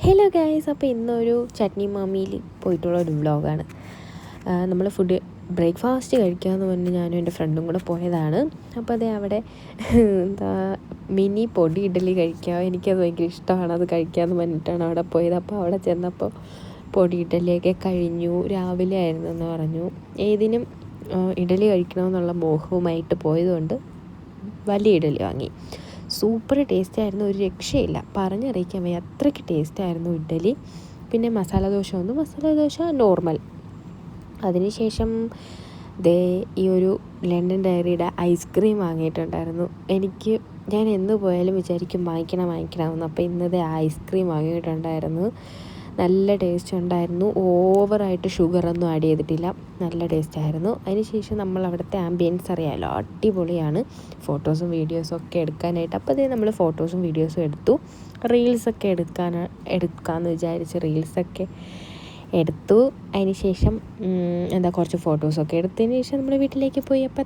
Hello guys, അപ്പോൾ ഇന്നൊരു ചട്നി മാമിയിൽ പോയിട്ടുള്ള ഒരു വ്ളോഗാണ്. നമ്മൾ ബ്രേക്ക്ഫാസ്റ്റ് കഴിക്കാമെന്ന് പറഞ്ഞ് ഞാനും എൻ്റെ ഫ്രണ്ടും കൂടെ പോയതാണ്. അപ്പോൾ അതേ അവിടെ മിനി പൊടി ഇഡ്ഡലി കഴിക്കാം, എനിക്കത് ഭയങ്കര ഇഷ്ടമാണ്, അത് കഴിക്കാമെന്ന് പറഞ്ഞിട്ടാണ് അവിടെ പോയത്. അപ്പോൾ അവിടെ ചെന്നപ്പോൾ പൊടി ഇഡ്ഡലിയൊക്കെ കഴിഞ്ഞു, രാവിലെ ആയിരുന്നു എന്ന് പറഞ്ഞു. ഏതിനും ഇഡ്ഡലി കഴിക്കണമെന്നുള്ള മോഹവുമായിട്ട് പോയതുകൊണ്ട് വലിയ ഇഡ്ഡലി വാങ്ങി. സൂപ്പർ ടേസ്റ്റ് ആയിരുന്നു, ഒരു രക്ഷയില്ല, പറഞ്ഞറിയിക്കാൻ വയ്യ, അത്രയ്ക്ക് ടേസ്റ്റ് ആയിരുന്നു ഇഡ്ഡലി. പിന്നെ മസാല ദോശ നോർമൽ. അതിനുശേഷം ഈ ഒരു ലണ്ടൻ ഡയറിയുടെ ഐസ്ക്രീം വാങ്ങിയിട്ടുണ്ടായിരുന്നു. ഞാൻ എന്ന് പോയാലും വിചാരിക്കും വാങ്ങിക്കണമെന്ന്. അപ്പോൾ ഇന്നത്തെ ഐസ്ക്രീം വാങ്ങിയിട്ടുണ്ടായിരുന്നു. നല്ല ടേസ്റ്റ് ഉണ്ടായിരുന്നു, ഓവറായിട്ട് ഷുഗറൊന്നും ആഡ് ചെയ്തിട്ടില്ല, നല്ല ടേസ്റ്റ് ആയിരുന്നു. അതിനുശേഷം നമ്മൾ അവിടുത്തെ ആംബിയൻസ് അറിയാമല്ലോ, അടിപൊളിയാണ്, ഫോട്ടോസും വീഡിയോസും ഒക്കെ എടുക്കാനായിട്ട്. അപ്പോൾ അതേ നമ്മൾ ഫോട്ടോസും വീഡിയോസും എടുത്തു. റീൽസൊക്കെ എടുക്കാമെന്ന് വിചാരിച്ച് റീൽസൊക്കെ എടുത്തു. അതിനുശേഷം കുറച്ച് ഫോട്ടോസൊക്കെ എടുത്തതിന് ശേഷം നമ്മൾ വീട്ടിലേക്ക് പോയി. അപ്പോൾ